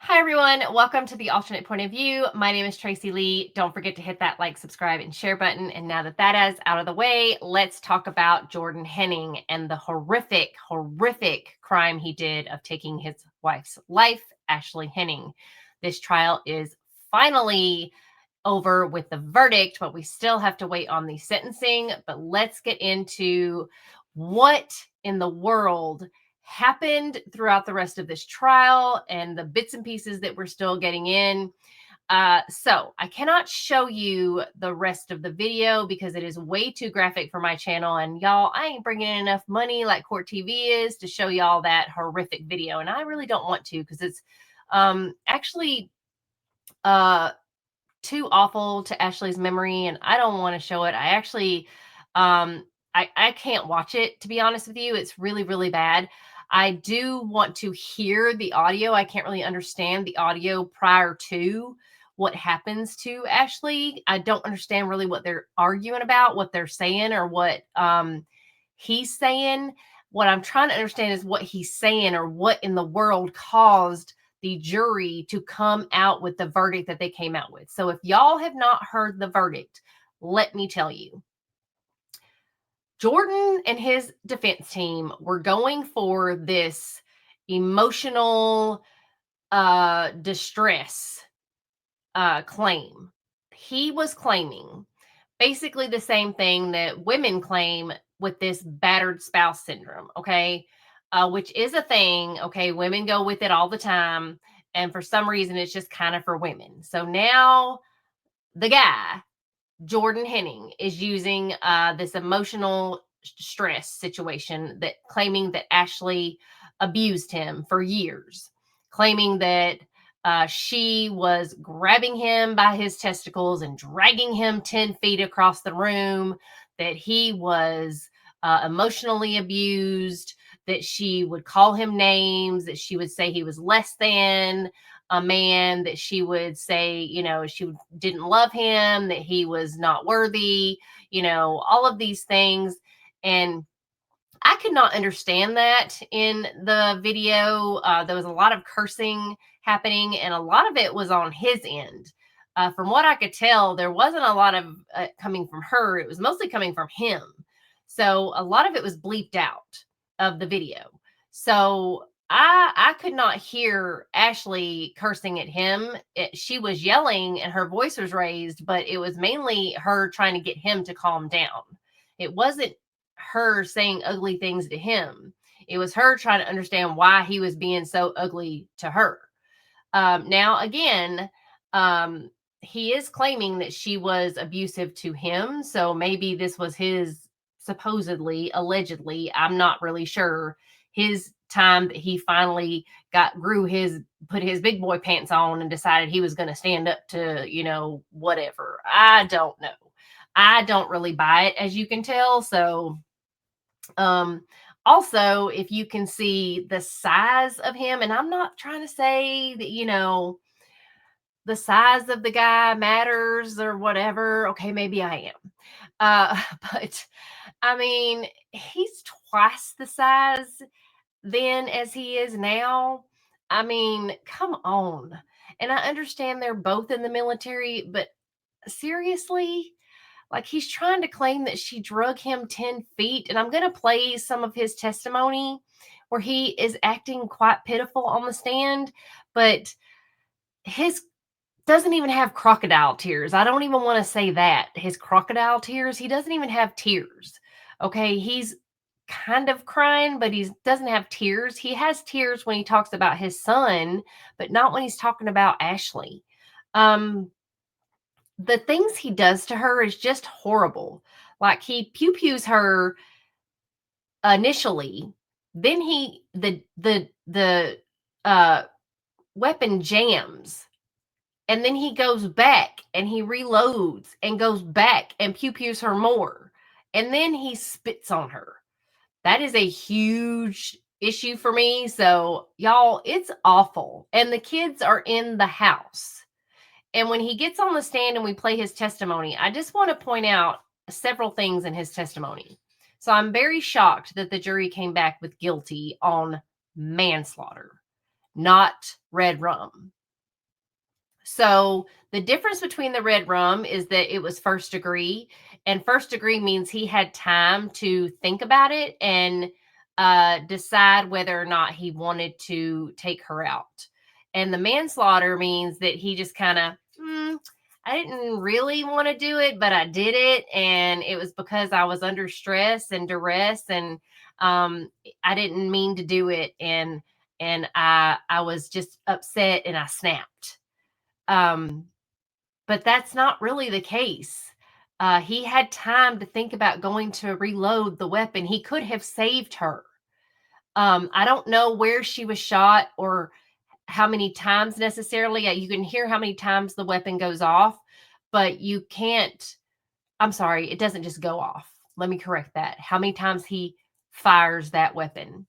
Hi, everyone. Welcome to the alternate point of view. My name is Tracy Lee. Don't forget to hit that like, subscribe, and share button. And now that that is out of the way, let's talk about Jordan Henning and the horrific crime he did of taking his wife's life, Ashley Henning. This trial is finally over with the verdict, but we still have to wait on the sentencing. But let's get into what in the world happened throughout the rest of this trial and the bits and pieces that we're still getting in. So I cannot show you the rest of the video because it is way too graphic for my channel. And y'all, I ain't bringing in enough money like Court TV is to show y'all that horrific video. And I really don't want to because it's actually too awful to Ashley's memory, and I don't want to show it. I actually, I can't watch it, to be honest with you. It's really, really bad. I do want to hear the audio. I can't really understand the audio prior to what happens to Ashley. I don't understand really what they're arguing about, what they're saying, or what he's saying. What I'm trying to understand is what he's saying or what in the world caused the jury to come out with the verdict that they came out with. So if y'all have not heard the verdict, let me tell you. Jordan and his defense team were going for this emotional distress claim. He was claiming basically the same thing that women claim with this battered spouse syndrome, okay? Which is a thing, okay? Women go with it all the time. And for some reason, it's just kind of for women. So now the guy, Jordan Henning, is using this emotional stress situation that claiming that Ashley abused him for years, claiming that she was grabbing him by his testicles and dragging him 10 feet across the room, that he was emotionally abused, that she would call him names, that she would say he was less than a man, that she would say, she didn't love him, that he was not worthy, all of these things. And I could not understand that in the video. There was a lot of cursing happening, and a lot of it was on his end. From what I could tell, there wasn't a lot of coming from her. It was mostly coming from him. So a lot of it was bleeped out of the video. So I could not hear Ashley cursing at him. She was yelling and her voice was raised, but it was mainly her trying to get him to calm down. It wasn't her saying ugly things to him. It was her trying to understand why he was being so ugly to her. Now, again, he is claiming that she was abusive to him. So maybe this was his supposedly, allegedly, I'm not really sure, his time that he finally put his big boy pants on and decided he was going to stand up to, whatever. I don't know. I don't really buy it, as you can tell. So, also, if you can see the size of him, and I'm not trying to say that, the size of the guy matters or whatever. Okay, maybe I am. But I mean, he's twice the size then as he is now. I mean, come on. And I understand they're both in the military, but seriously? Like, he's trying to claim that she drug him 10 feet. And I'm going to play some of his testimony where he is acting quite pitiful on the stand, but his doesn't even have crocodile tears. I don't even want to say that. His crocodile tears, he doesn't even have tears. Okay, he's kind of crying, but he doesn't have tears. He has tears when he talks about his son, but not when he's talking about Ashley. The things he does to her is just horrible. Like, he pew-pews her initially, then the weapon jams, and then he goes back and he reloads and goes back and pew-pews her more, and then he spits on her. That is a huge issue for me. So, y'all, it's awful. And the kids are in the house. And when he gets on the stand and we play his testimony, I just want to point out several things in his testimony. So I'm very shocked that the jury came back with guilty on manslaughter, not red rum. So the difference between the red rum is that it was first degree, and first degree means he had time to think about it and decide whether or not he wanted to take her out. And the manslaughter means that he just kind of, I didn't really want to do it, but I did it, and it was because I was under stress and duress, and um, I didn't mean to do it, and I was just upset, and I snapped. Um, but that's not really the case. He had time to think about going to reload the weapon. He could have saved her. I don't know where she was shot or how many times necessarily. You can hear how many times the weapon goes off, but you can't. I'm sorry, it doesn't just go off. Let me correct that. How many times he fires that weapon.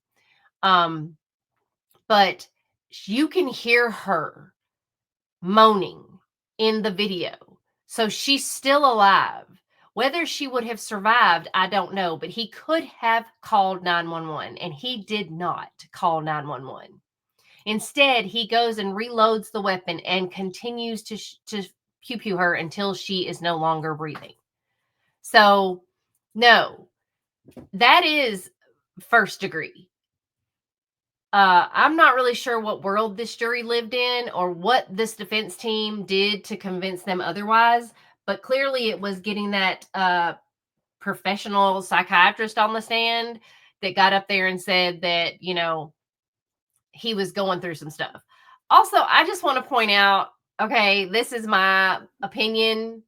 Um, but you can hear her moaning in the video. So she's still alive. Whether she would have survived, I don't know, but he could have called 911 and he did not call 911. Instead, he goes and reloads the weapon and continues to pew pew her until she is no longer breathing. So, no, that is first degree. I'm not really sure what world this jury lived in or what this defense team did to convince them otherwise, but clearly it was getting that professional psychiatrist on the stand that got up there and said that, he was going through some stuff. Also, I just want to point out, okay, this is my opinion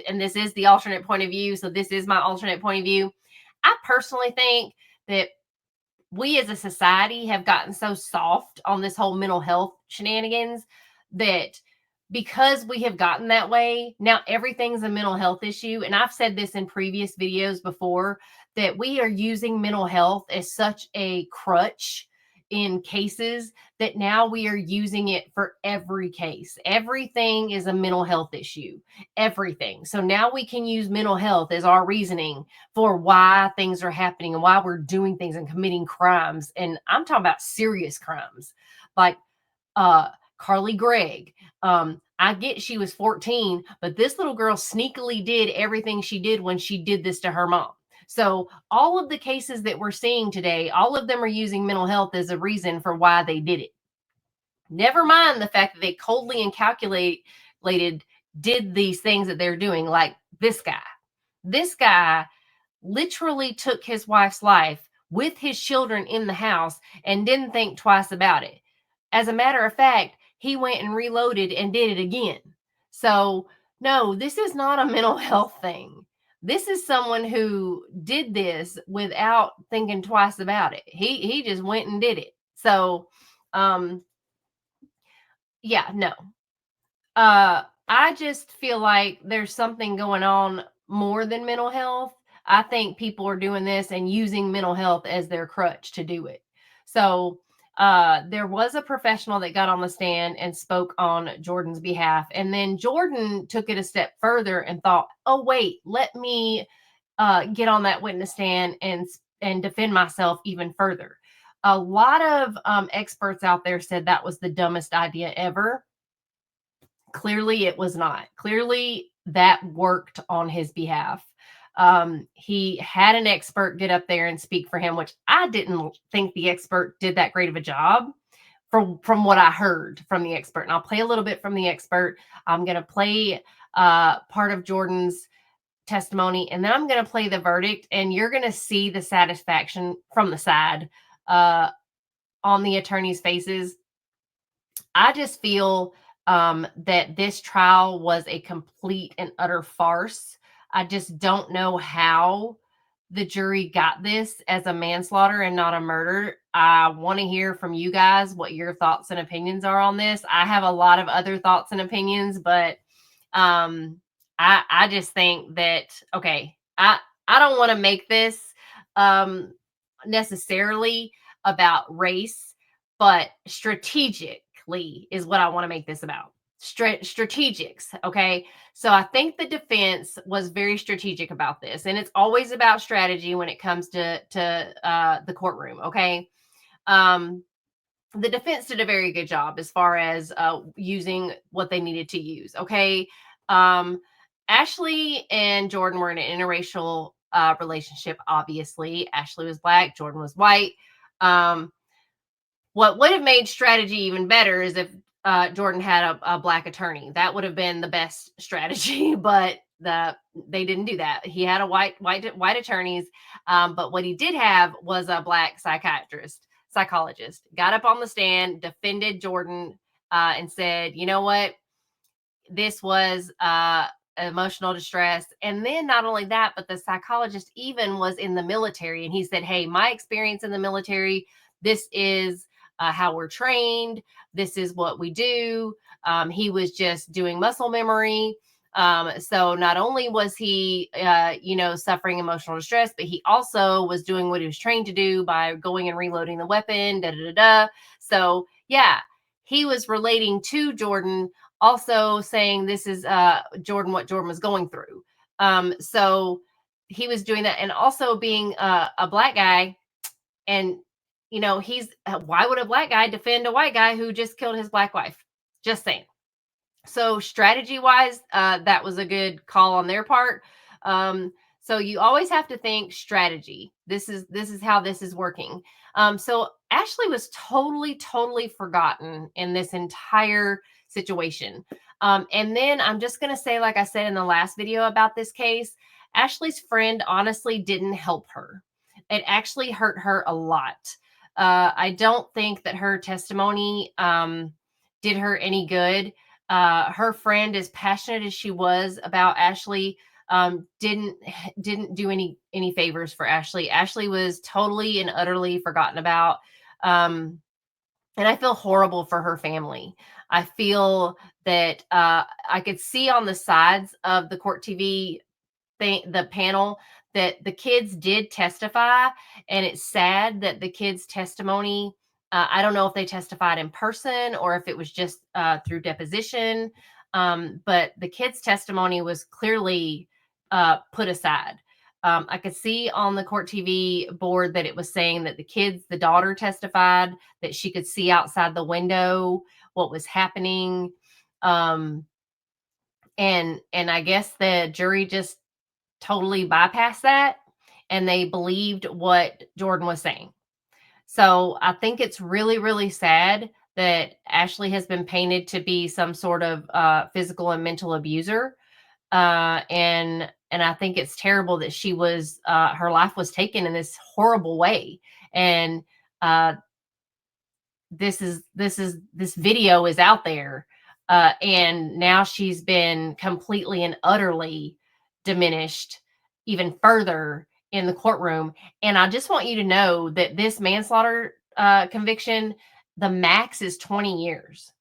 and this is the alternate point of view. So this is my alternate point of view. I personally think that we as a society have gotten so soft on this whole mental health shenanigans that because we have gotten that way, now everything's a mental health issue. And I've said this in previous videos before that we are using mental health as such a crutch in cases that now we are using it for every case. Everything is a mental health issue. Everything. So now we can use mental health as our reasoning for why things are happening and why we're doing things and committing crimes. And I'm talking about serious crimes like Carly Gregg. I get she was 14, but this little girl sneakily did everything she did when she did this to her mom. So all of the cases that we're seeing today, all of them are using mental health as a reason for why they did it. Never mind the fact that they coldly and calculated did these things that they're doing, like this guy. This guy literally took his wife's life with his children in the house and didn't think twice about it. As a matter of fact, he went and reloaded and did it again. So, no, this is not a mental health thing. This is someone who did this without thinking twice about it. He just went and did it. So, um yeah, no. I just feel like there's something going on more than mental health. I think people are doing this and using mental health as their crutch to do it. So, there was a professional that got on the stand and spoke on Jordan's behalf. And then Jordan took it a step further and thought, oh, wait, let me get on that witness stand and defend myself even further. A lot of experts out there said that was the dumbest idea ever. Clearly, it was not. Clearly, that worked on his behalf. He had an expert get up there and speak for him, which I didn't think the expert did that great of a job from what I heard from the expert. And I'll play a little bit from the expert. I'm going to play part of Jordan's testimony, and then I'm going to play the verdict, and you're going to see the satisfaction from the side on the attorneys' faces. I just feel that this trial was a complete and utter farce. I just don't know how the jury got this as a manslaughter and not a murder. I want to hear from you guys what your thoughts and opinions are on this. I have a lot of other thoughts and opinions, but I just think that okay, I don't want to make this um, necessarily about race, but strategically is what I want to make this about. Strategics. Okay. So I think the defense was very strategic about this, and it's always about strategy when it comes to the courtroom. Okay. Um, the defense did a very good job as far as using what they needed to use. Okay. Um, Ashley and Jordan were in an interracial relationship. Obviously, Ashley was black, Jordan was white. Um, what would have made strategy even better is if Jordan had a black attorney. That would have been the best strategy, but they didn't do that. He had a white attorneys, but what he did have was a black psychologist. Got up on the stand, defended Jordan, and said, "You know what? This was emotional distress." And then not only that, but the psychologist even was in the military, and he said, "Hey, my experience in the military, this is how we're trained, this is what we do." He was just doing muscle memory. So not only was he suffering emotional distress, but he also was doing what he was trained to do by going and reloading the weapon. Da da da da. So yeah, he was relating to Jordan, also saying this is Jordan, what Jordan was going through. So he was doing that, and also being a black guy, and he's why would a black guy defend a white guy who just killed his black wife? Just saying. So strategy wise, that was a good call on their part. So you always have to think strategy. This is how this is working. So Ashley was totally forgotten in this entire situation. And then I'm just gonna say, like I said in the last video about this case, Ashley's friend honestly didn't help her. It actually hurt her a lot. I don't think that her testimony did her any good. Her friend, as passionate as she was about Ashley, didn't do any favors for Ashley. Ashley was totally and utterly forgotten about. Um, and I feel horrible for her family. I feel that I could see on the sides of the court TV the panel that the kids did testify, and it's sad that the kids' testimony. I don't know if they testified in person or if it was just through deposition, but the kids' testimony was clearly put aside. I could see on the court TV board that it was saying that the daughter testified that she could see outside the window what was happening. Um, and I guess the jury just totally bypassed that, and they believed what Jordan was saying. So I think it's really sad that Ashley has been painted to be some sort of physical and mental abuser. And I think it's terrible that she was her life was taken in this horrible way. And uh, this video is out there, and now she's been completely and utterly diminished even further in the courtroom. And I just want you to know that this manslaughter conviction, the max is 20 years.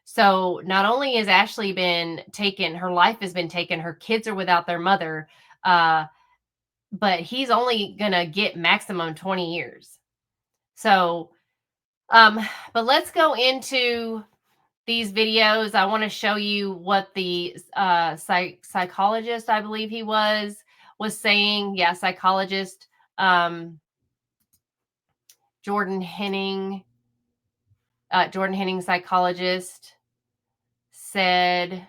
So not only has Ashley been taken, her life has been taken, her kids are without their mother, uh, but he's only gonna get maximum 20 years. So um, but let's go into these videos. I want to show you what the psychologist, I believe he was saying. Yeah, psychologist Jordan Henning, Jordan Henning, psychologist, said,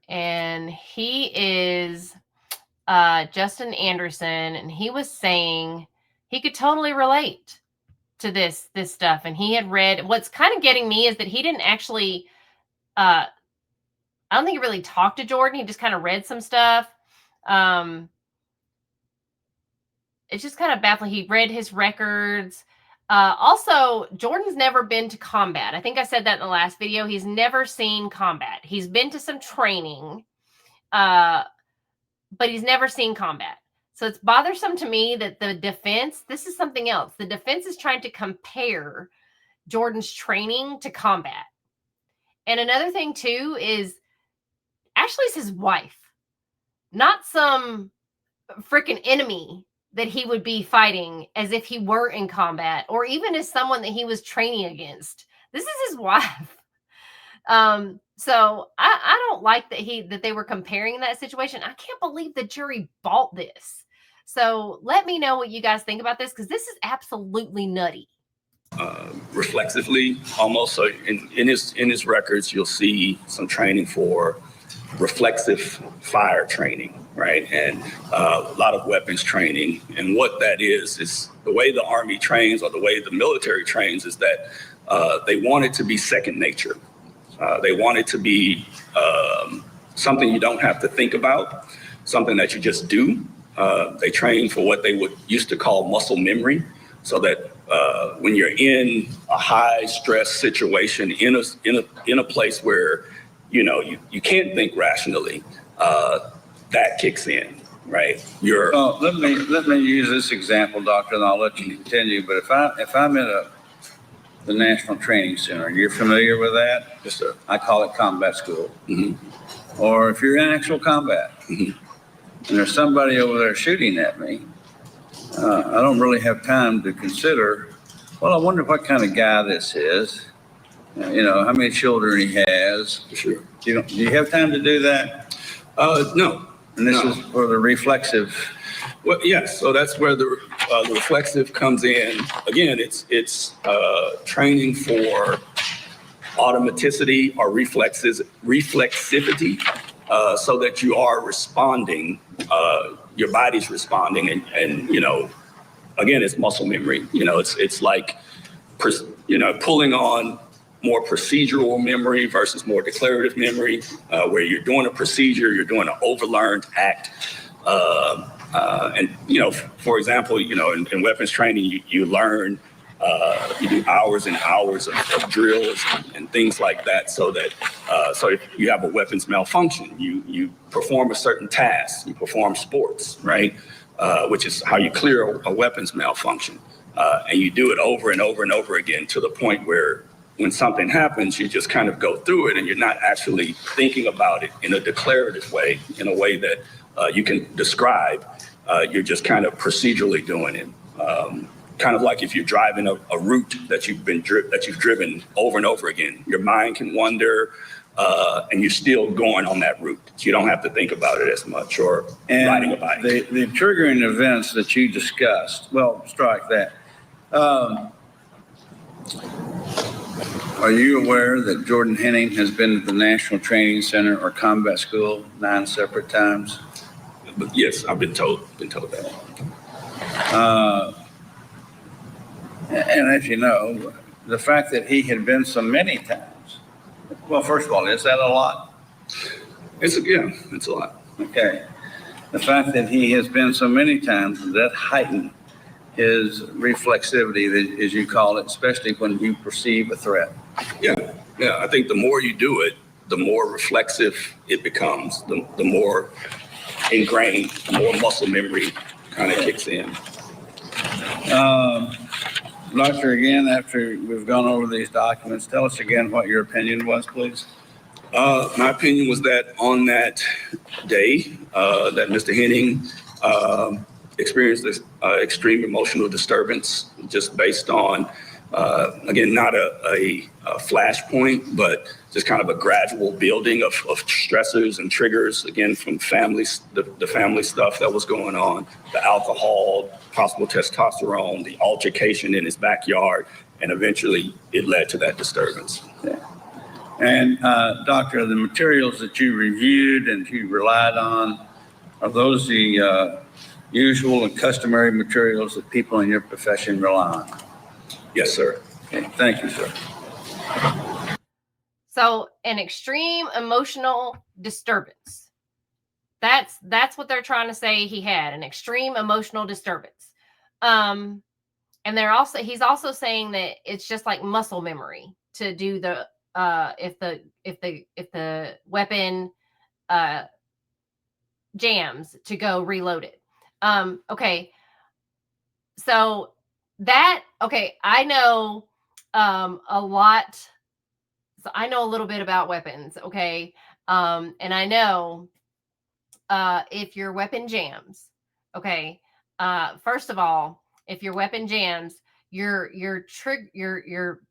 and he is Justin Anderson, and he was saying he could totally relate to this stuff, and he had read. What's kind of getting me is that he didn't actually I don't think he really talked to Jordan. He just kind of read some stuff. Um, it's just kind of baffling. He read his records. Also, Jordan's never been to combat. I think I said that in the last video. He's never seen combat. He's been to some training, uh, but he's never seen combat. So it's bothersome to me that the defense, this is something else. The defense is trying to compare Jordan's training to combat. And another thing, too, is Ashley's his wife, not some freaking enemy that he would be fighting as if he were in combat, or even as someone that he was training against. This is his wife. So I don't like that they were comparing that situation. I can't believe the jury bought this. So let me know what you guys think about this, because this is absolutely nutty. Reflexively, almost. So in his records, you'll see some training for reflexive fire training, right? And a lot of weapons training. And what that is the way the Army trains, or the way the military trains, is that they want it to be second nature. They want it to be something you don't have to think about, something that you just do. They train for what they would used to call muscle memory, so that when you're in a high stress situation, in a place where you can't think rationally, that kicks in, right? Well, let me use this example, Doctor, and I'll let you continue. But if I'm in the National Training Center, you're familiar with that? Yes, sir. I call it combat school. Mm-hmm. Or if you're in actual combat, and there's somebody over there shooting at me, I don't really have time to consider, well, I wonder what kind of guy this is. How many children he has. For sure. Do you have time to do that? No. And this is for the reflexive. Well, yes. So that's where the reflexive comes in. Again, it's training for automaticity or reflexivity, so that you are responding. Your body's responding, and again, it's muscle memory. It's like pulling on more procedural memory versus more declarative memory, where you're doing a procedure, you're doing an overlearned act. And for example, in weapons training, you learn, you do hours and hours of drills and things like that, so that so if you have a weapons malfunction, you perform a certain task, you perform sports, right? Which is how you clear a weapons malfunction, and you do it over and over and over again, to the point where when something happens, you just kind of go through it, and you're not actually thinking about it in a declarative way, in a way that you can describe. You're just kind of procedurally doing it. Kind of like if you're driving a route that you've driven over and over again. Your mind can wander, and you're still going on that route. So you don't have to think about it as much, or riding a bike. The triggering events that you discussed, well, strike that. Are you aware that Jordan Henning has been to the National Training Center or Combat School 9 separate times? But yes, I've been told that. And as you know, the fact that he had been so many times, well, first of all, is that a lot? It's a lot. Okay. The fact that he has been so many times, that heightened his reflexivity, as you call it, especially when you perceive a threat. Yeah. I think the more you do it, the more reflexive it becomes, the more ingrained, the more muscle memory kind of kicks in. Doctor, again, after we've gone over these documents, tell us again what your opinion was, please. My opinion was that on that day, that Mr. Henning experienced this extreme emotional disturbance, just based on, again, not a flashpoint, but just kind of a gradual building of stressors and triggers, again, from the family stuff that was going on, the alcohol, possible testosterone, the altercation in his backyard, and eventually it led to that disturbance. Yeah. And Doctor, the materials that you reviewed and you relied on, are those the usual and customary materials that people in your profession rely on? Yes, sir. Okay, thank you, sir. So an extreme emotional disturbance. That's what they're trying to say he had, an extreme emotional disturbance. And he's also saying that it's just like muscle memory to do the if the weapon jams, to go reload it. Okay. So I know a lot. So I know a little bit about weapons, okay? And I know if your weapon jams, okay, first of all, if your weapon jams, your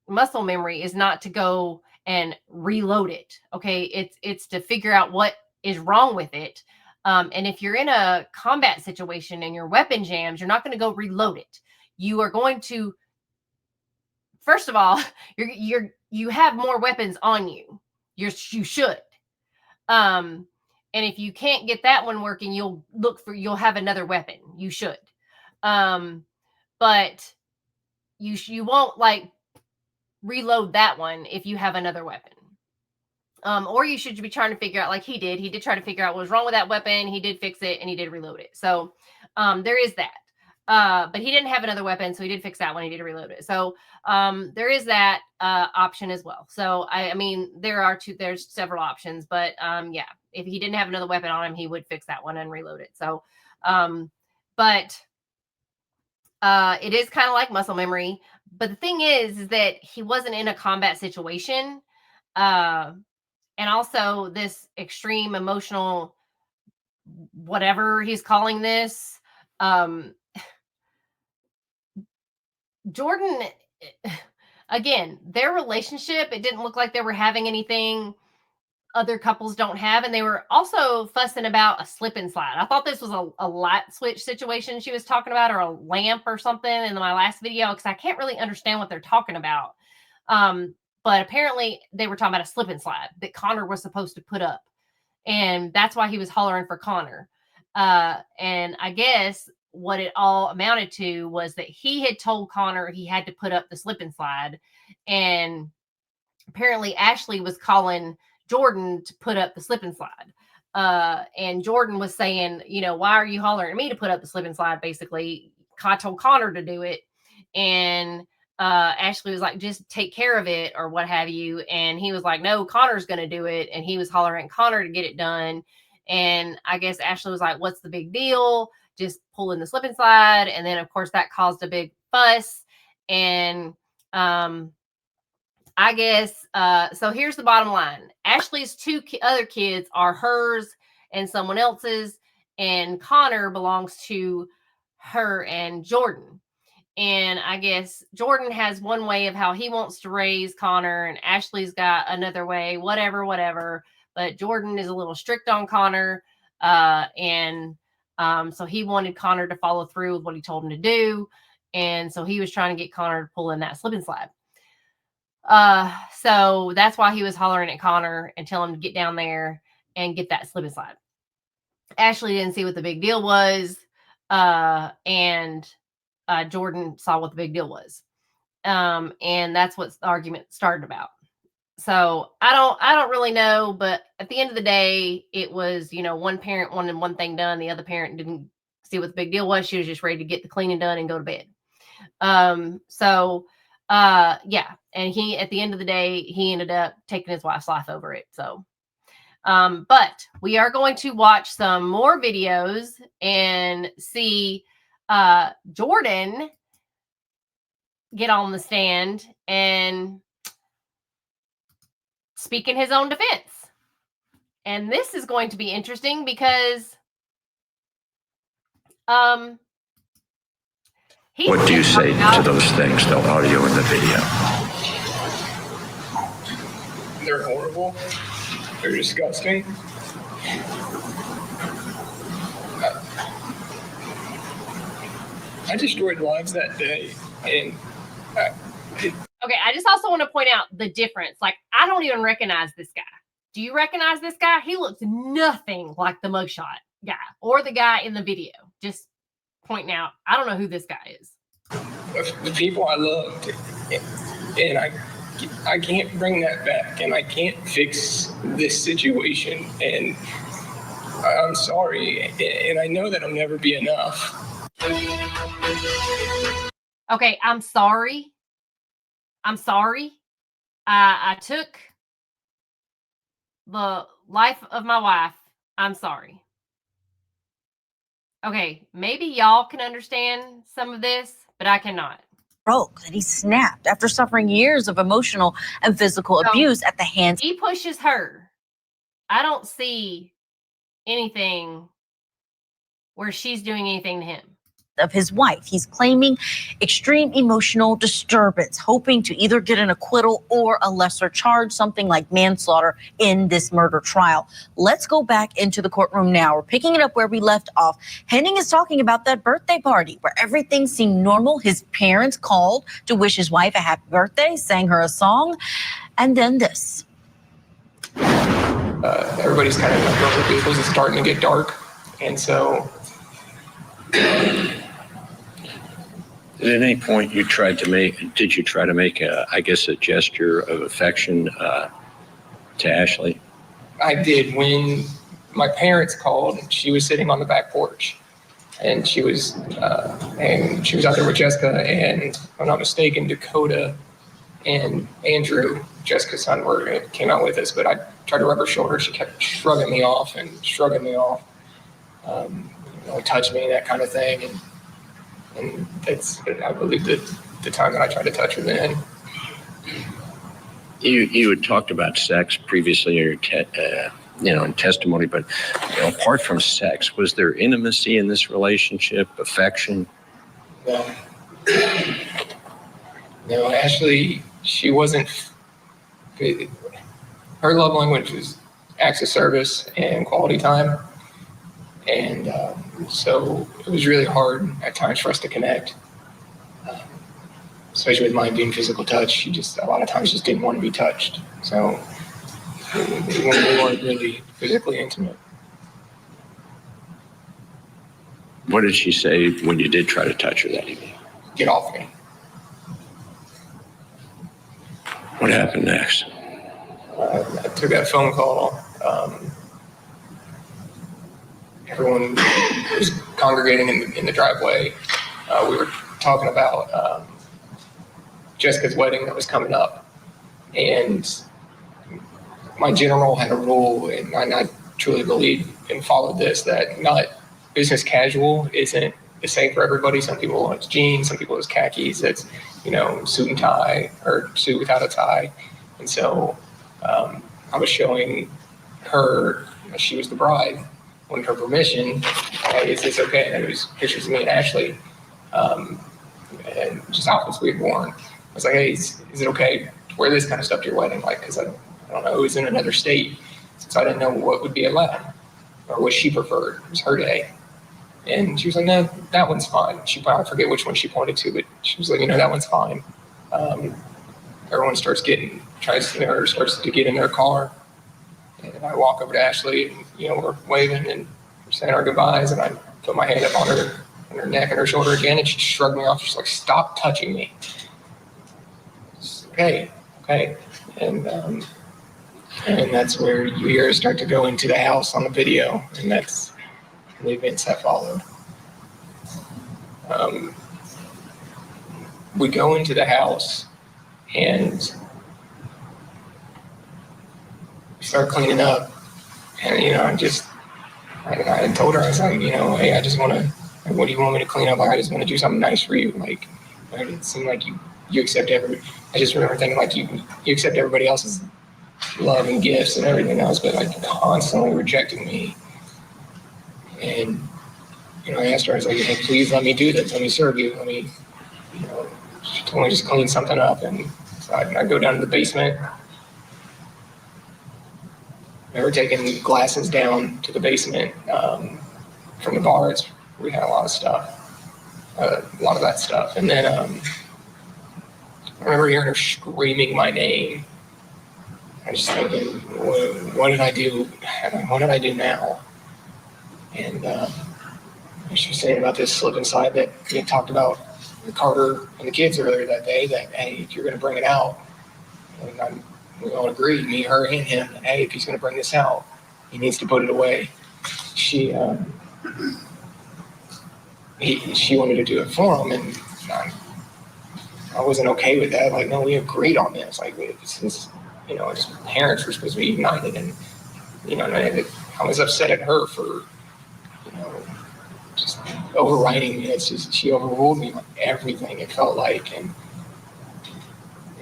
muscle memory is not to go and reload it, okay? It's to figure out what is wrong with it, And if you're in a combat situation and your weapon jams, you're not going to go reload it. You are going to, first of all, you have more weapons on you. You should. And if you can't get that one working, you'll have another weapon. You should. But you won't like reload that one if you have another weapon. Or you should be trying to figure out, like he did. He did try to figure out what was wrong with that weapon. He did fix it and he did reload it. So there is that. But he didn't have another weapon, so he did fix that one. He did reload it. So there is that option as well. So I mean, there's several options, but yeah, if he didn't have another weapon on him, he would fix that one and reload it. So, but it is kind of like muscle memory. But the thing is that he wasn't in a combat situation. And also this extreme emotional, whatever he's calling this, Jordan, again, their relationship, it didn't look like they were having anything other couples don't have. And they were also fussing about a slip and slide. I thought this was a light switch situation she was talking about, or a lamp or something in my last video, because I can't really understand what they're talking about. But apparently they were talking about a slip and slide that Connor was supposed to put up. And that's why he was hollering for Connor. And I guess what it all amounted to was that he had told Connor he had to put up the slip and slide. And apparently Ashley was calling Jordan to put up the slip and slide. And Jordan was saying, why are you hollering at me to put up the slip and slide? Basically, I told Connor to do it. And Ashley was like, just take care of it or what have you. And he was like, no, Connor's going to do it. And he was hollering at Connor to get it done. And I guess Ashley was like, what's the big deal? Just pulling the slip and slide. And then, of course, that caused a big fuss. And I guess, so here's the bottom line. Ashley's two other kids are hers and someone else's, and Connor belongs to her and Jordan. And I guess Jordan has one way of how he wants to raise Connor, and Ashley's got another way, whatever. But Jordan is a little strict on Connor. And so he wanted Connor to follow through with what he told him to do. And so he was trying to get Connor to pull in that slip and slide. So that's why he was hollering at Connor and telling him to get down there and get that slip and slide. Ashley didn't see what the big deal was. And Jordan saw what the big deal was. And that's what the argument started about. So I don't really know, but at the end of the day, it was, one parent wanted one thing done. The other parent didn't see what the big deal was. She was just ready to get the cleaning done and go to bed. Yeah. And he, at the end of the day, he ended up taking his wife's life over it. So, but we are going to watch some more videos and see, Jordan get on the stand and speak in his own defense. And this is going to be interesting because, what do you say to those things, no audio in the video? They're horrible. They're disgusting. I destroyed lives that day. And okay, I just also want to point out the difference. Like, I don't even recognize this guy. Do you recognize this guy? He looks nothing like the mugshot guy or the guy in the video. Just pointing out, I don't know who this guy is. the people I loved, and I can't bring that back, and I can't fix this situation, and I'm sorry, and I know that'll never be enough. Okay, I'm sorry. I took the life of my wife. I'm sorry. Okay, maybe y'all can understand some of this, but I cannot. Broke, that he snapped after suffering years of emotional and physical abuse at the hands. He pushes her. I don't see anything where she's doing anything to him. of his wife. He's claiming extreme emotional disturbance, hoping to either get an acquittal or a lesser charge, something like manslaughter in this murder trial. Let's go back into the courtroom now. We're picking it up where we left off. Henning is talking about that birthday party where everything seemed normal. His parents called to wish his wife a happy birthday, sang her a song, and then this. Everybody's kind of in their own vehicles. It's starting to get dark. And so. At any point did you try to make a gesture of affection to Ashley? I did. When my parents called, she was sitting on the back porch. And she was out there with Jessica and, if I'm not mistaken, Dakota and Andrew, Jessica's son, came out with us. But I tried to rub her shoulder. She kept shrugging me off. Touch me, that kind of thing. And that's, I believe, the time that I tried to touch her then. You had talked about sex previously in your in testimony, but apart from sex, was there intimacy in this relationship, affection? No, Ashley, she wasn't. Her love language was acts of service and quality time, and so it was really hard at times for us to connect, especially with mine being physical touch. She just a lot of times just didn't want to be touched, so we weren't really physically intimate. What did she say when you did try to touch her that evening? Get off me. What happened next? I took that phone call. Everyone was congregating in the driveway. We were talking about Jessica's wedding that was coming up. And my general had a rule, and I truly believe and followed this, that not business casual isn't the same for everybody. Some people it's jeans, some people it's khakis. It's, suit and tie or suit without a tie. And so I was showing her, she was the bride, wanted her permission. Hey, is this okay? And it was pictures of me and Ashley, and just outfits we had worn. I was like, hey, is it okay to wear this kind of stuff to your wedding? Like, because I don't know, it was in another state, so I didn't know what would be allowed or what she preferred. It was her day. And she was like, no, that one's fine. I forget which one she pointed to, but she was like, that one's fine. Everyone starts to get in their car. And I walk over to Ashley, and, we're waving and we're saying our goodbyes. And I put my hand up on her neck and her shoulder again. And she shrugged me off. She's like, stop touching me. Okay. And that's where you hear her start to go into the house on the video. And that's the events that followed. We go into the house and we start cleaning up. And, I told her, I was like, hey, I just want to, what do you want me to clean up? Like, I just want to do something nice for you. Like, it seemed like you accept I just remember thinking like you accept everybody else's love and gifts and everything else, but like constantly rejecting me. And, I asked her, I was like, hey, please let me do this. Let me serve you. She told me just clean something up. And so I go down to the basement. I remember taking glasses down to the basement from the bars. We had a lot of stuff, a lot of that stuff. And then I remember hearing her screaming my name. I was just thinking, what did I do? What did I do now? And she was saying about this slip and slide that we talked about with Carter and the kids earlier that day, that, hey, if you're going to bring it out, and we all agreed, me, her, and him, that, hey, if he's going to bring this out, he needs to put it away. She wanted to do it for him, and I wasn't okay with that. Like, no, we agreed on this. Like, his parents were supposed to be united, and I was upset at her for just overriding me. It's just she overruled me on everything, it felt like, and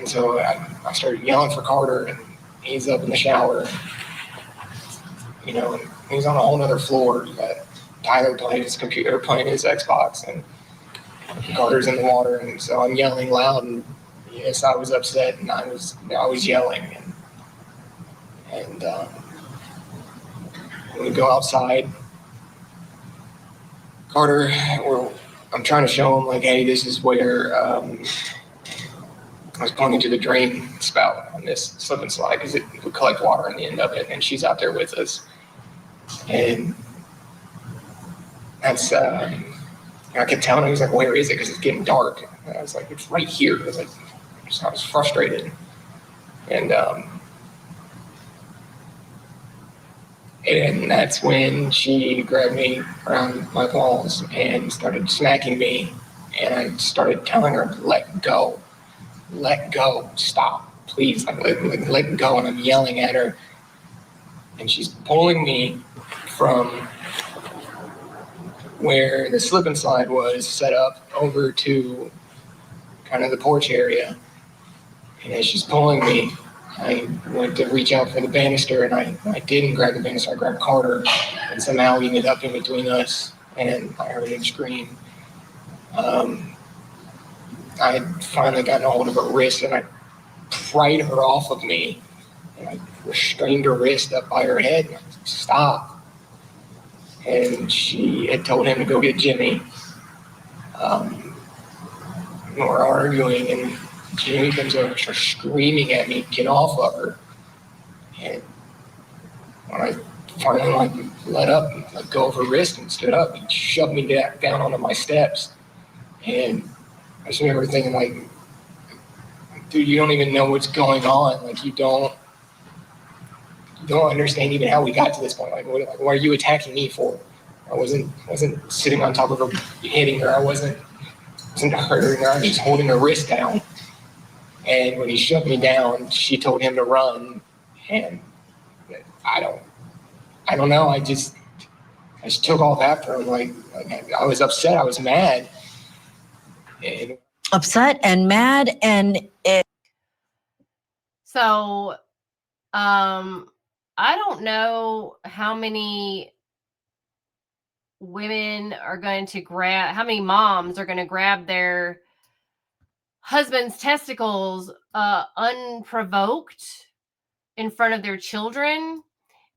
so I started yelling for Carter, and he's up in the shower, and he's on a whole nother floor. You got Tyler playing his computer, playing his Xbox, and Carter's in the water, and so I'm yelling loud, and yes, I was upset, and I was yelling, and when we go outside, Carter, I'm trying to show him like, hey, this is where I was pointing to the drain spout on this slip and slide because it would collect water on the end of it, and she's out there with us, and that's. I kept telling him, he was like, where is it? Because it's getting dark. And I was like, it's right here. I was like, I was frustrated. And that's when she grabbed me around my balls and started smacking me. And I started telling her, let go, stop, please, let go. And I'm yelling at her. And she's pulling me from where the slip and slide was set up over to kind of the porch area. And as she's pulling me, I went to reach out for the banister, and I didn't grab the banister. I grabbed Carter, and somehow he ended up in between us, and I heard him scream. I had finally gotten a hold of her wrist, and I pried her off of me, and I restrained her wrist up by her head, and I said, stop. And she had told him to go get Jimmy. We're arguing, and Jimmy comes over and starts screaming at me, get off of her. And when I finally let up and let go of her wrist and stood up, he shoved me down onto my steps. And I just remember thinking, like, dude, you don't even know what's going on. Like, you don't understand even how we got to this point. Like, what are you attacking me for? I wasn't sitting on top of her, hitting her. I wasn't hurting her. I was just holding her wrist down. And when he shoved me down, she told him to run. And I don't know. I just took off after him. Like I was upset. I was mad. And Upset and mad, and So, I don't know how many women are going to how many moms are going to grab their husband's testicles unprovoked in front of their children.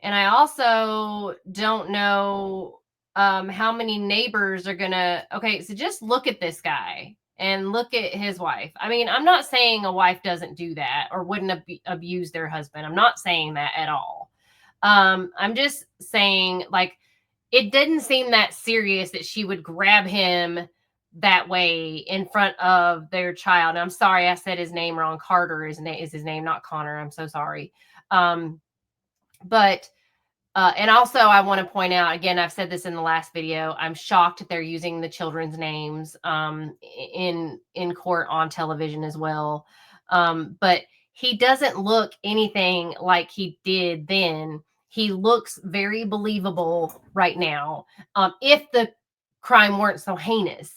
And I also don't know how many neighbors are going to, okay, so just look at this guy and look at his wife. I mean, I'm not saying a wife doesn't do that or wouldn't abuse their husband. I'm not saying that at all. I'm just saying, like, it didn't seem that serious that she would grab him that way in front of their child. And I'm sorry, I said his name wrong. Carter is his name, not Connor. I'm so sorry. But and also I want to point out, again, I've said this in the last video, I'm shocked that they're using the children's names in court on television as well. But he doesn't look anything like he did then. He looks very believable right now, if the crime weren't so heinous.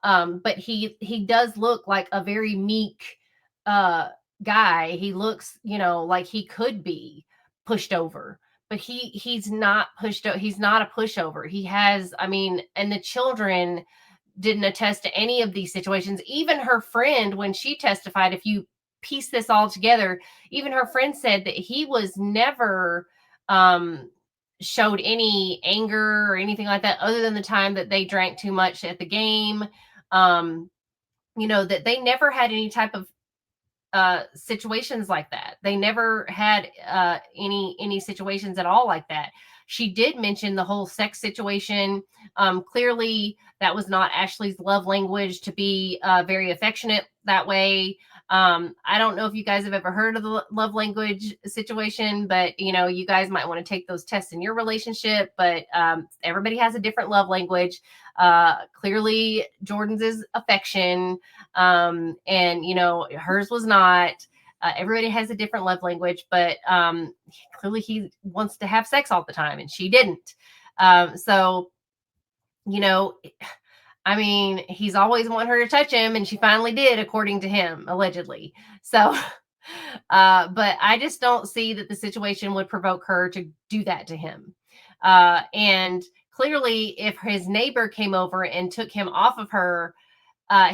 But he does look like a very meek guy. He looks, like he could be pushed over, but he's not pushed. He's not a pushover. He has, I mean, and the children didn't attest to any of these situations. Even her friend, when she testified, if you piece this all together, even her friend said that he was never showed any anger or anything like that, other than the time that they drank too much at the game. That they never had any type of situations like that. They never had any situations at all like that. She did mention the whole sex situation. Clearly, that was not Ashley's love language, to be very affectionate that way. I don't know if you guys have ever heard of the love language situation, but you guys might want to take those tests in your relationship. But everybody has a different love language. Clearly, Jordan's is affection, and hers was not. Everybody has a different love language, but clearly he wants to have sex all the time, and she didn't. So, I mean, he's always wanted her to touch him, and she finally did, according to him, allegedly. So, but I just don't see that the situation would provoke her to do that to him. And clearly, if his neighbor came over and took him off of her,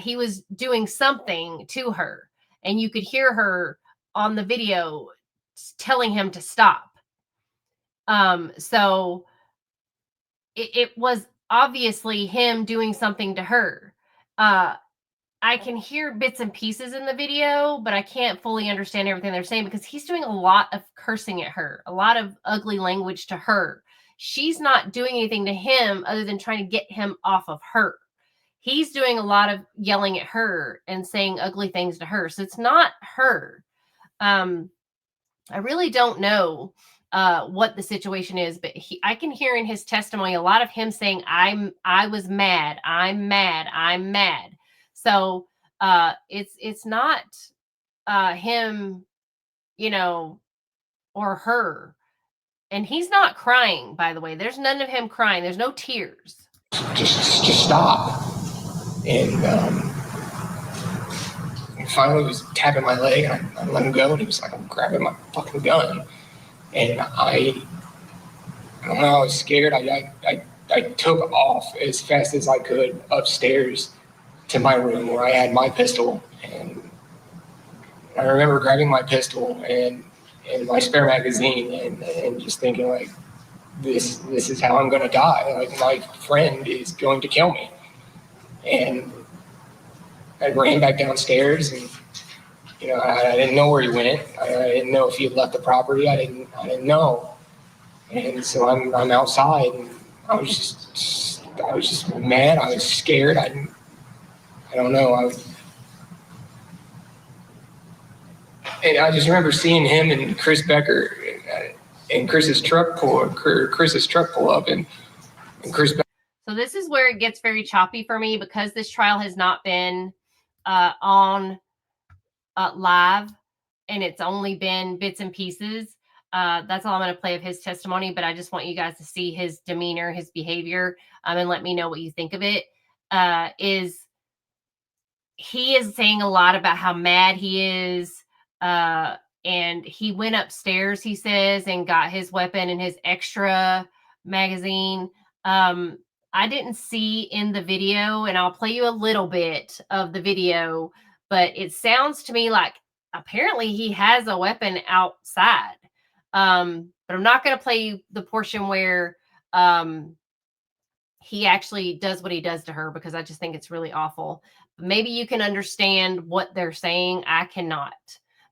he was doing something to her, and you could hear her on the video telling him to stop. So it was obviously him doing something to her. I can hear bits and pieces in the video, but I can't fully understand everything they're saying because he's doing a lot of cursing at her, a lot of ugly language to her. She's not doing anything to him other than trying to get him off of her. He's doing a lot of yelling at her and saying ugly things to her. So it's not her. I really don't know what the situation is, but I can hear in his testimony a lot of him saying, I was mad. I'm mad. I'm mad. So it's not him, you know, or her. And he's not crying, by the way. There's none of him crying. There's no tears. Just stop. And finally he was tapping my leg, and I let him go, and he was like, I'm grabbing my fucking gun. And I don't know, I was scared. I took off as fast as I could upstairs to my room where I had my pistol. And I remember grabbing my pistol and my spare magazine and just thinking, like, this is how I'm going to die. Like, my friend is going to kill me. And I ran back downstairs, and I didn't know where he went. I didn't know if he had left the property. I didn't know. And so I'm outside, and I was just mad. I was scared. I don't know. And I just remember seeing him and Chris Becker and Chris's truck pull up, and Chris Becker. So this is where it gets very choppy for me because this trial has not been on live, and it's only been bits and pieces. That's all I'm going to play of his testimony, but I just want you guys to see his demeanor, his behavior, and let me know what you think of it. He is saying a lot about how mad he is, and he went upstairs, he says, and got his weapon and his extra magazine. I didn't see in the video, and I'll play you a little bit of the video, but it sounds to me like apparently he has a weapon outside. But I'm not going to play you the portion where he actually does what he does to her because I just think it's really awful. Maybe you can understand what they're saying. I cannot.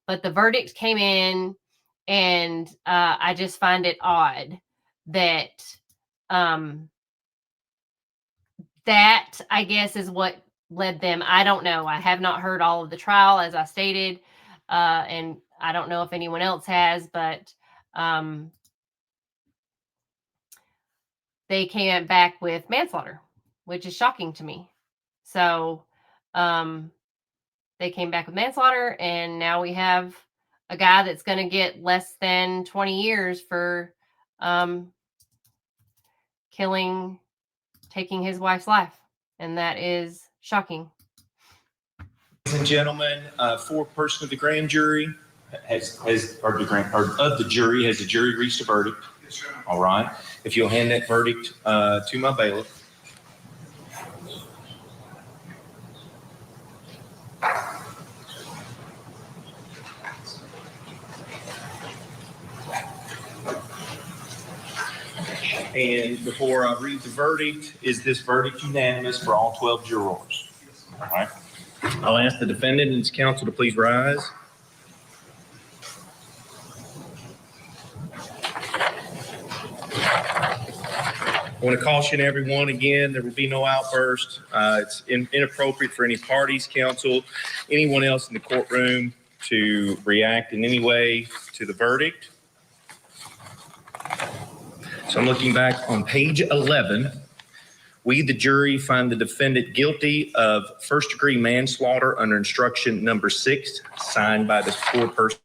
But the verdict came in, and I just find it odd that that, I guess, is what led them. I don't know. I have not heard all of the trial, as I stated, and I don't know if anyone else has, but they came back with manslaughter, which is shocking to me. So they came back with manslaughter, and now we have a guy that's going to get less than 20 years for taking his wife's life. And that is shocking. Ladies and gentlemen, foreperson of the grand jury of the jury has the jury reached a verdict? Yes, sir. All right. If you'll hand that verdict to my bailiff. And before I read the verdict, is this verdict unanimous for all 12 jurors? All right. I'll ask the defendant and his counsel to please rise. I want to caution everyone again, there will be no outburst. It's inappropriate for any parties, counsel, anyone else in the courtroom to react in any way to the verdict. So I'm looking back on page 11. We, the jury, find the defendant guilty of first-degree manslaughter under instruction number 6, signed by the foreperson.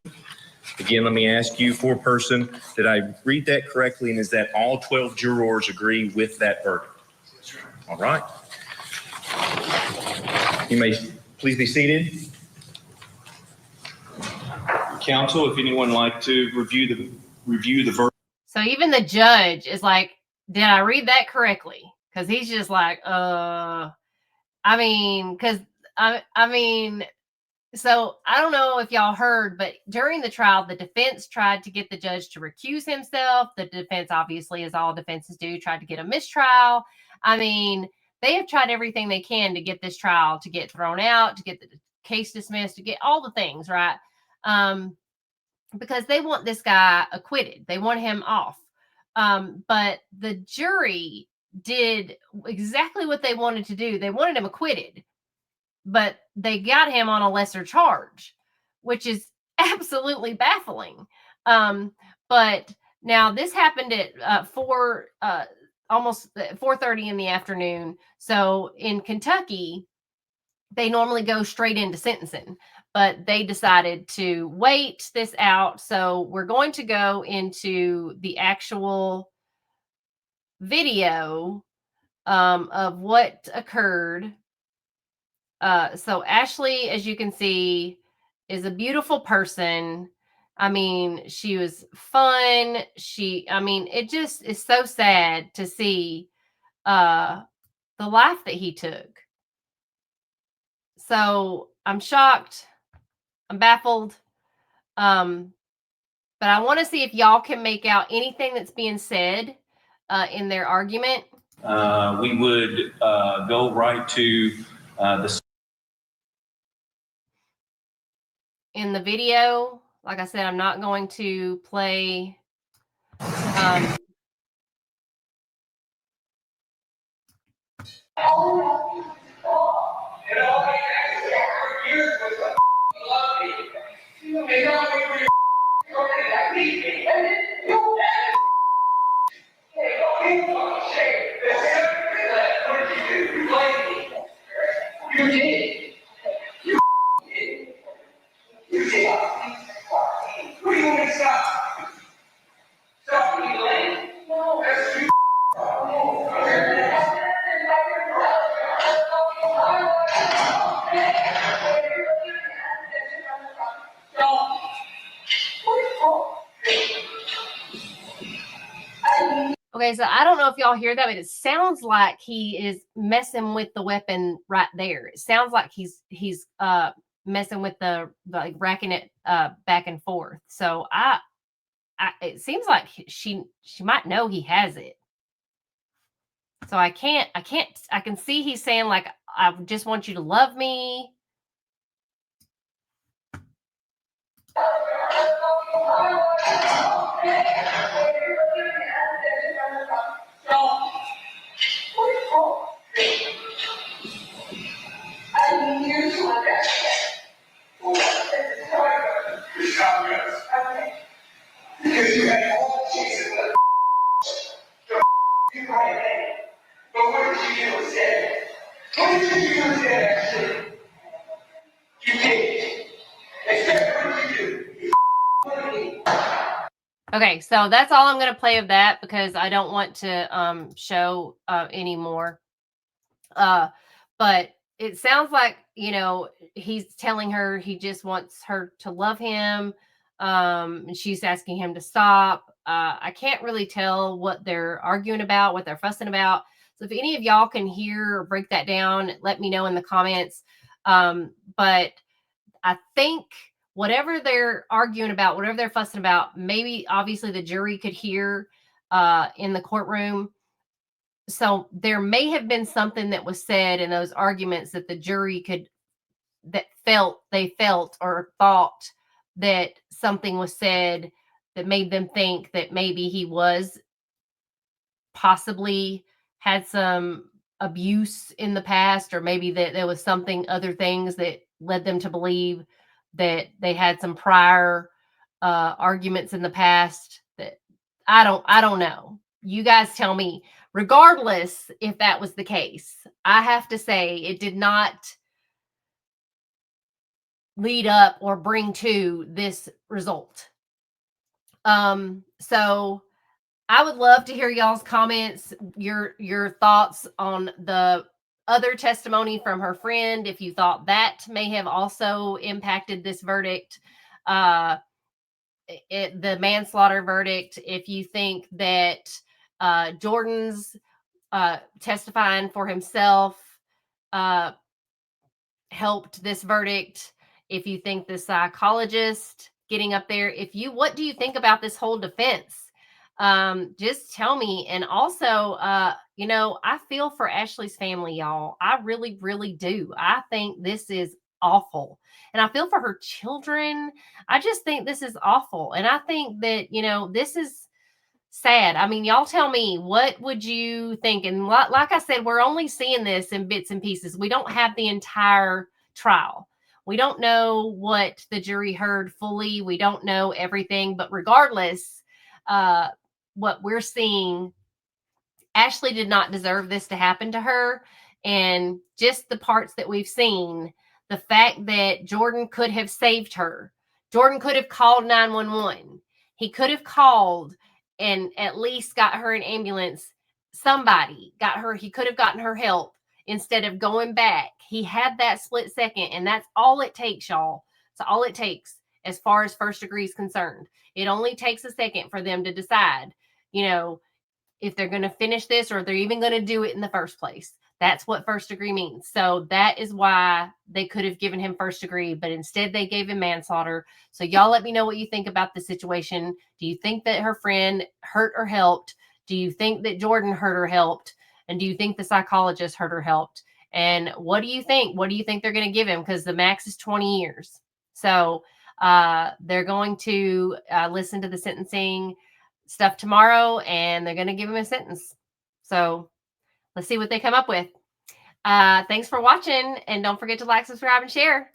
Again, let me ask you, foreperson, did I read that correctly, and is that all 12 jurors agree with that verdict? All right. You may please be seated. Counsel, if anyone would like to review the verdict. So even the judge is like, did I read that correctly? Because he's just like, I I mean, because I mean, so I don't know if y'all heard, but during the trial, the defense tried to get the judge to recuse himself. The defense, obviously, as all defenses do, tried to get a mistrial. I mean, they have tried everything they can to get this trial to get thrown out, to get the case dismissed, to get all the things, right? Because they want this guy acquitted. They want him off. But the jury did exactly what they wanted to do. They wanted him acquitted, but they got him on a lesser charge, which is absolutely baffling. But now this happened at almost 4:30 in the afternoon. So in Kentucky, they normally go straight into sentencing, but they decided to wait this out. So we're going to go into the actual video of what occurred. So Ashley, as you can see, is a beautiful person. I mean, she was fun. I mean, it just is so sad to see the life that he took. So I'm shocked. I'm baffled. But I want to see if y'all can make out anything that's being said in their argument. We would go right to the. In the video, like I said, I'm not going to play. Okay, so I don't know if y'all hear that, but it sounds like he is messing with the weapon right there. It sounds like he's messing with the like racking it back and forth. So it seems like she might know he has it. So I can see he's saying like, I just want you to love me. Okay, so that's all I'm going to play of that because I don't want to show anymore. But it sounds like, he's telling her he just wants her to love him. And she's asking him to stop. I can't really tell what they're arguing about, what they're fussing about. So if any of y'all can hear or break that down, let me know in the comments. But I think whatever they're arguing about, whatever they're fussing about, maybe obviously the jury could hear in the courtroom. So there may have been something that was said in those arguments that the jury felt or thought that something was said that made them think that maybe he was possibly had some abuse in the past, or maybe that there was other things that led them to believe that they had some prior arguments in the past that I don't know. You guys tell me. Regardless, if that was the case, I have to say it did not lead up or bring to this result. So I would love to hear y'all's comments, your thoughts on the other testimony from her friend, if you thought that may have also impacted this verdict, the manslaughter verdict, if you think that Jordan's testifying for himself helped this verdict, if you think the psychologist getting up there, what do you think about this whole defense? Just tell me. And also, I feel for Ashley's family, y'all. I really, really do. I think this is awful. And I feel for her children. I just think this is awful. And I think that, this is sad. I mean, y'all tell me, what would you think? And like I said, we're only seeing this in bits and pieces. We don't have the entire trial. We don't know what the jury heard fully. We don't know everything. But regardless, what we're seeing, Ashley did not deserve this to happen to her. And just the parts that we've seen, the fact that Jordan could have saved her. Jordan could have called 911. He could have called and at least got her an ambulance. Somebody got her. He could have gotten her help instead of going back. He had that split second, and that's all it takes, y'all. It's all it takes as far as first degree is concerned. It only takes a second for them to decide, if they're going to finish this or if they're even going to do it in the first place. That's what first degree means. So that is why they could have given him first degree, but instead they gave him manslaughter. So y'all let me know what you think about the situation. Do you think that her friend hurt or helped? Do you think that Jordan hurt or helped? And do you think the psychologist hurt or helped? And what do you think? What do you think they're going to give him? Because the max is 20 years. So they're going to listen to the sentencing stuff tomorrow, and they're going to give him a sentence. So let's see what they come up with. Thanks for watching, and don't forget to like, subscribe, and share.